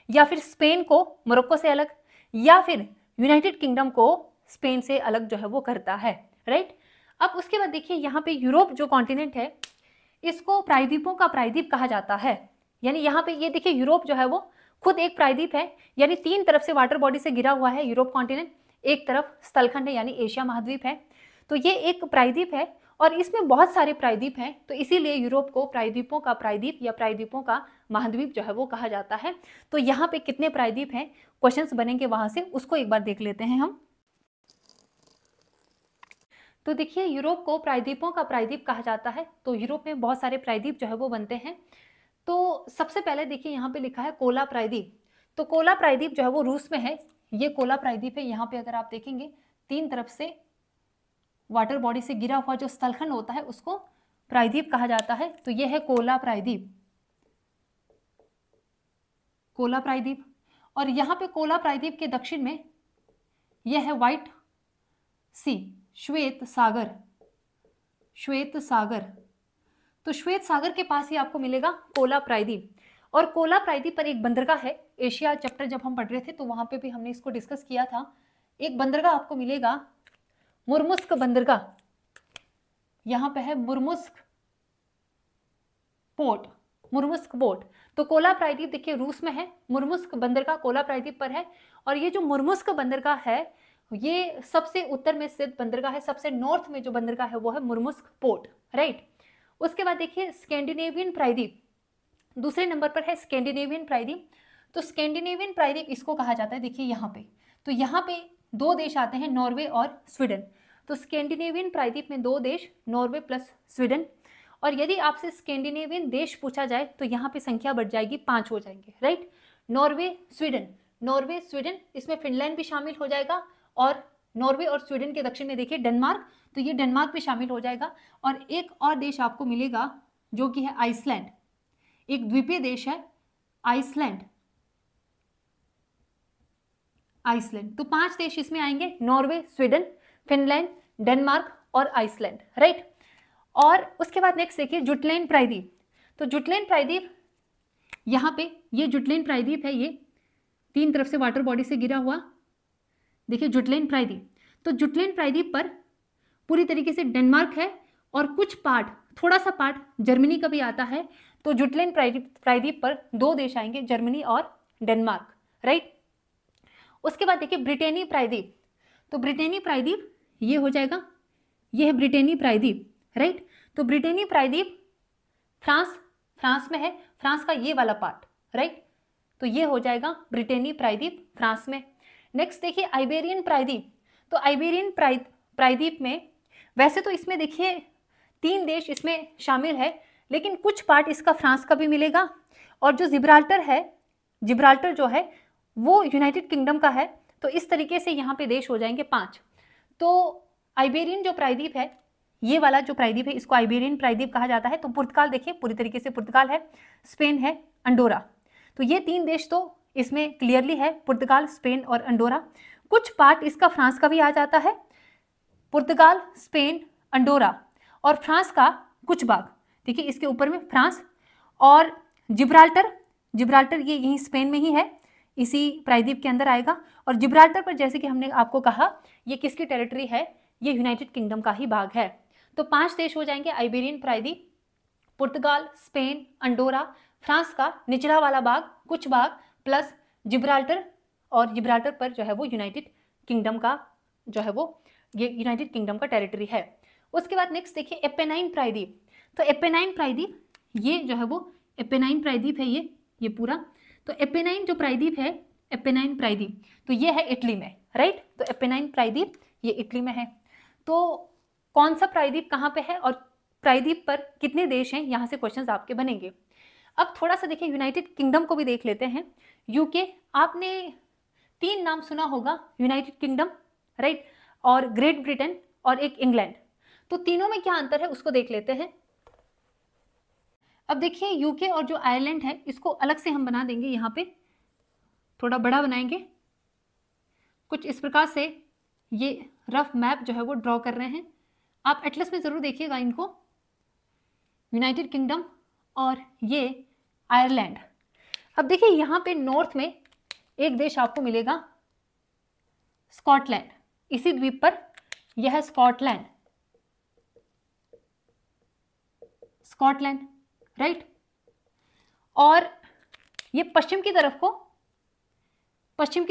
या फिर स्पेन को मोरक्को से अलग, या फिर यूनाइटेड किंगडम को स्पेन से अलग जो है वो करता है, राइट। अब उसके बाद देखिए यहाँ पे यूरोप जो कॉन्टिनेंट है इसको प्रायद्वीपों का प्रायद्वीप कहा जाता है। यानी यहाँ पे ये देखिए यूरोप जो है वो खुद एक प्रायद्वीप है, यानी तीन तरफ से वाटर बॉडी से घिरा हुआ है यूरोप कॉन्टिनेंट, एक तरफ स्थलखंड है यानी एशिया महाद्वीप है। तो ये एक प्रायद्वीप है और इसमें बहुत सारे प्रायद्वीप हैं, तो इसीलिए यूरोप को प्रायद्वीपों का प्रायद्वीप या प्रायद्वीपों का महाद्वीप जो है वो कहा जाता है। तो यहाँ पे कितने प्रायद्वीप हैं, क्वेश्चंस बनेंगे वहां से, उसको एक बार देख लेते हैं हम। तो देखिए यूरोप को प्रायद्वीपों का प्रायद्वीप कहा जाता है, तो यूरोप में बहुत सारे प्रायद्वीप जो है वो बनते हैं। तो सबसे पहले देखिए यहाँ पे लिखा है कोला प्रायद्वीप, तो कोला प्रायद्वीप जो है वो रूस में है, ये कोला प्रायद्वीप है। यहाँ पे अगर आप देखेंगे तीन तरफ से वाटर बॉडी से गिरा हुआ जो स्थलखंड होता है उसको प्रायद्वीप कहा जाता है, तो ये है कोला प्रायद्वीप, कोला प्रायद्वीप। और यहाँ पे कोला प्रायद्वीप के दक्षिण में यह है व्हाइट सी, श्वेत सागर, श्वेत सागर। तो श्वेत सागर के पास ही आपको मिलेगा कोला प्रायद्वीप। और कोला प्रायद्वीप पर एक बंदरगाह है, एशिया चैप्टर जब हम पढ़ रहे थे तो वहां पे भी हमने इसको डिस्कस किया था। एक बंदरगाह आपको मिलेगा मुर्मुस्क बंदरगाह, यहाँ पे है मुर्मुस्क पोर्ट, मुर्मुस्क पोर्ट। तो कोला प्रायद्वीप देखिए रूस में है, मुर्मुस्क बंदरगाह कोला प्रायद्वीप पर है। और ये जो मुर्मुस्क बंदरगाह है ये सबसे उत्तर में स्थित बंदरगाह है, सबसे नॉर्थ में जो बंदरगाह है वो है मुर्मुस्क पोर्ट, राइट। उसके बाद देखिए स्कैंडिनेवियन प्रायद्वीप दूसरे नंबर पर है, स्कैंडिनेवियन प्रायद्वीप। तो स्कैंडिनेवियन प्रायद्वीप इसको कहा जाता है, देखिए यहाँ पे, तो यहाँ पे दो देश आते हैं, नॉर्वे और स्वीडन। तो स्कैंडिनेवियन प्रायद्वीप में दो देश, नॉर्वे प्लस स्वीडन। और यदि आपसे स्कैंडिनेवियन देश पूछा जाए तो यहाँ पे संख्या बढ़ जाएगी, 5 हो जाएंगे, right. Norway Sweden, Norway Sweden, इसमें फिनलैंड भी शामिल हो जाएगा। और नॉर्वे और स्वीडन के दक्षिण में देखिए डेनमार्क, तो ये डेनमार्क भी शामिल हो जाएगा। और एक और देश आपको मिलेगा जो कि है आइसलैंड, एक द्वीपीय देश है आइसलैंड। आइसलैंड, तो 5 देश इसमें आएंगे, नॉर्वे, स्वीडन, फिनलैंड, डेनमार्क और आइसलैंड, राइट। और उसके बाद नेक्स्ट देखिए जुटलैंड प्रायद्वीप। तो जुटलैंड प्रायद्वीप, यहाँ पे ये जुटलैंड प्रायद्वीप है, ये 3 तरफ से वाटर बॉडी से गिरा हुआ, देखिए जुटलैंड प्रायद्वीप। तो जुटलैंड प्रायद्वीप पर पूरी तरीके से डेनमार्क है और कुछ पार्ट, थोड़ा सा पार्ट जर्मनी का भी आता है। तो जुटलैंड प्रायद्वीप पर 2 देश आएंगे, जर्मनी और डेनमार्क, राइट। उसके बाद देखिए ब्रिटेनी प्रायद्वीप। तो ब्रिटेनी प्रायद्वीप ये हो जाएगा, ये है ब्रिटेनी प्रायद्वीप, राइट। तो ब्रिटेनी प्रायद्वीप फ्रांस में है, फ्रांस का ये वाला पार्ट, राइट। तो ये हो जाएगा ब्रिटेनी प्रायद्वीप फ्रांस में। नेक्स्ट देखिए आइबेरियन प्रायद्वीप। तो आइबेरियन प्रायद्वीप में वैसे तो इसमें देखिए 3 देश इसमें शामिल है, लेकिन कुछ पार्ट इसका फ्रांस का भी मिलेगा। और जो जिब्राल्टर है, जिब्राल्टर जो है वो यूनाइटेड किंगडम का है। तो इस तरीके से यहाँ पे देश हो जाएंगे 5। तो आइबेरियन जो प्रायद्वीप है, ये वाला जो प्रायद्वीप है, इसको आइबेरियन प्रायद्वीप कहा जाता है। तो पुर्तगाल देखिए पूरी तरीके से पुर्तगाल है, स्पेन है, अंडोरा। तो ये 3 देश तो इसमें क्लियरली है, पुर्तगाल, स्पेन और अंडोरा। कुछ पार्ट इसका फ्रांस का भी आ जाता है, पुर्तगाल, स्पेन, अंडोरा और फ्रांस का कुछ भाग, देखिए इसके ऊपर में फ्रांस। और जिब्राल्टर ये यहीं स्पेन में ही है, इसी प्रायद्वीप के अंदर आएगा। और जिब्राल्टर पर जैसे कि हमने आपको कहा, ये किसकी टेरिटरी है, ये यूनाइटेड किंगडम का ही भाग है। तो 5 देश हो जाएंगे आइबेरियन प्रायद्वीप, पुर्तगाल, स्पेन, अंडोरा, फ्रांस का निचला वाला भाग, कुछ भाग, प्लस जिब्राल्टर। और जिब्राल्टर पर जो है वो यूनाइटेड किंगडम का जो है वो ये यूनाइटेड किंगडम का टेरिटरी है। उसके बाद नेक्स्ट देखिए एपेनाइन प्रायद्वीप। तो एपेनाइन प्रायद्वीप ये जो है वो एपेनाइन प्रायद्वीप है, ये पूरा। तो एपेनाइन जो प्रायद्वीप है, एपेनाइन प्रायद्वीप तो ये है इटली में, राइट। तो एपेनाइन प्रायद्वीप ये इटली में है। तो कौन सा प्रायद्वीप कहाँ पे है और प्रायद्वीप पर कितने देश हैं, यहाँ से क्वेश्चंस आपके बनेंगे। अब थोड़ा सा देखिए यूनाइटेड किंगडम को भी देख लेते हैं। यूके, आपने 3 नाम सुना होगा, यूनाइटेड किंगडम, राइट, और ग्रेट ब्रिटेन और एक इंग्लैंड। तो तीनों में क्या अंतर है उसको देख लेते हैं। अब देखिए यूके और जो आयरलैंड है इसको अलग से हम बना देंगे, यहाँ पे थोड़ा बड़ा बनाएंगे, कुछ इस प्रकार से ये रफ मैप जो है वो ड्रॉ कर रहे हैं। आप एटलस में ज़रूर देखिएगा इनको, यूनाइटेड किंगडम और ये आयरलैंड। अब देखिए यहाँ पे नॉर्थ में एक देश आपको मिलेगा स्कॉटलैंड, इसी द्वीप पर यह है स्कॉटलैंड, राइट। और ये पश्चिम की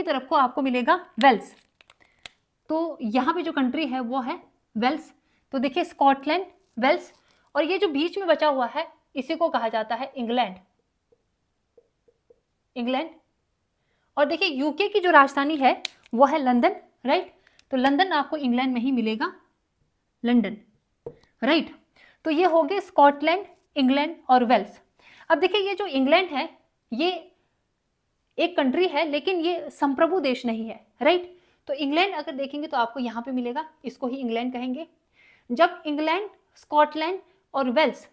तरफ को आपको मिलेगा वेल्स। तो यहाँ पे जो कंट्री है वो है वेल्स। तो देखिए स्कॉटलैंड, वेल्स, और ये जो बीच में बचा हुआ है इसी को कहा जाता है इंग्लैंड। और देखिए यूके की जो राजधानी है वो है लंदन, राइट। तो लंदन आपको इंग्लैंड में ही मिलेगा, लंदन, राइट। तो ये हो गए स्कॉटलैंड, इंग्लैंड और वेल्स। अब देखिए ये जो इंग्लैंड है ये एक कंट्री है, लेकिन ये संप्रभु देश नहीं है, राइट। तो इंग्लैंड अगर देखेंगे तो आपको यहाँ पे मिलेगा, इसको ही इंग्लैंड कहेंगे। जब इंग्लैंड, स्कॉटलैंड और वेल्स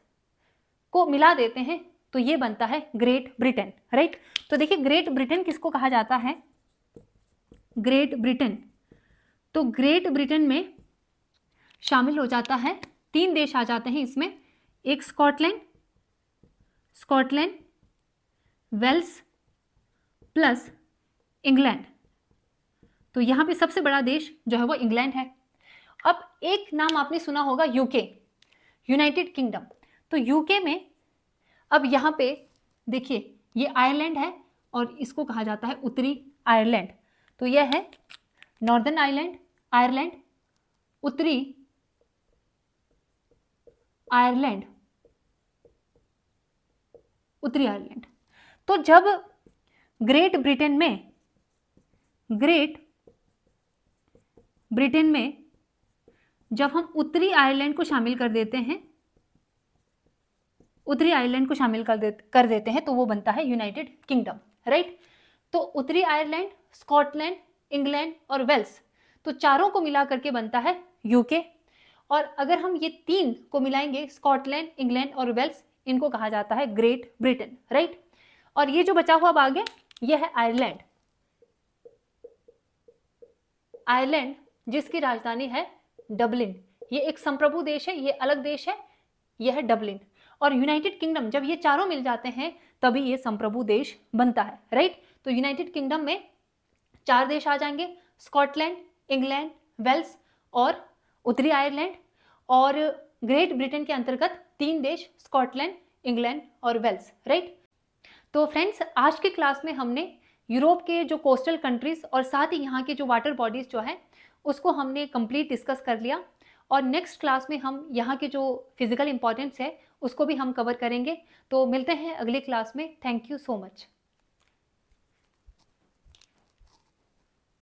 को मिला देते हैं तो ये बनता है ग्रेट ब्रिटेन, राइट। तो देखिए ग्रेट ब्रिटेन किसको कहा जाता है, ग्रेट ब्रिटेन। तो ग्रेट ब्रिटेन में शामिल हो जाता है 3 देश आ जाते हैं इसमें, एक स्कॉटलैंड, वेल्स प्लस इंग्लैंड। तो यहाँ पे सबसे बड़ा देश जो है वो इंग्लैंड है। अब एक नाम आपने सुना होगा यूके, यूनाइटेड किंगडम। तो यूके में अब यहाँ पे देखिए ये आयरलैंड है और इसको कहा जाता है उत्तरी आयरलैंड। तो यह है नॉर्दर्न आयरलैंड, उत्तरी आयरलैंड। तो जब ग्रेट ब्रिटेन में जब हम उत्तरी आयरलैंड को शामिल कर देते हैं, कर देते हैं तो वो बनता है यूनाइटेड किंगडम, राइट। तो उत्तरी आयरलैंड, स्कॉटलैंड, इंग्लैंड और वेल्स, तो चारों को मिला करके बनता है यूके। और अगर हम ये 3 को मिलाएंगे, स्कॉटलैंड, इंग्लैंड और वेल्स, इनको कहा जाता है ग्रेट ब्रिटेन, राइट। और ये जो बचा हुआ भाग है ये है आयरलैंड। आयरलैंड जिसकी राजधानी है डबलिन, ये एक संप्रभु देश है, ये अलग देश है, ये है डबलिन। और यूनाइटेड किंगडम, जब ये चारों मिल जाते हैं तभी ये संप्रभु देश बनता है, राइट। तो यूनाइटेड किंगडम में 4 देश आ जाएंगे, स्कॉटलैंड, इंग्लैंड, वेल्स और उत्तरी आयरलैंड। और ग्रेट ब्रिटेन के अंतर्गत 3 देश, स्कॉटलैंड, इंग्लैंड और वेल्स, राइट। तो फ्रेंड्स, आज के क्लास में हमने यूरोप के जो कोस्टल कंट्रीज और साथ ही यहाँ के जो वाटर बॉडीज जो है उसको हमने कंप्लीट डिस्कस कर लिया। और नेक्स्ट क्लास में हम यहाँ के जो फिजिकल इंपॉर्टेंस है उसको भी हम कवर करेंगे। तो मिलते हैं अगली क्लास में। Thank you so much.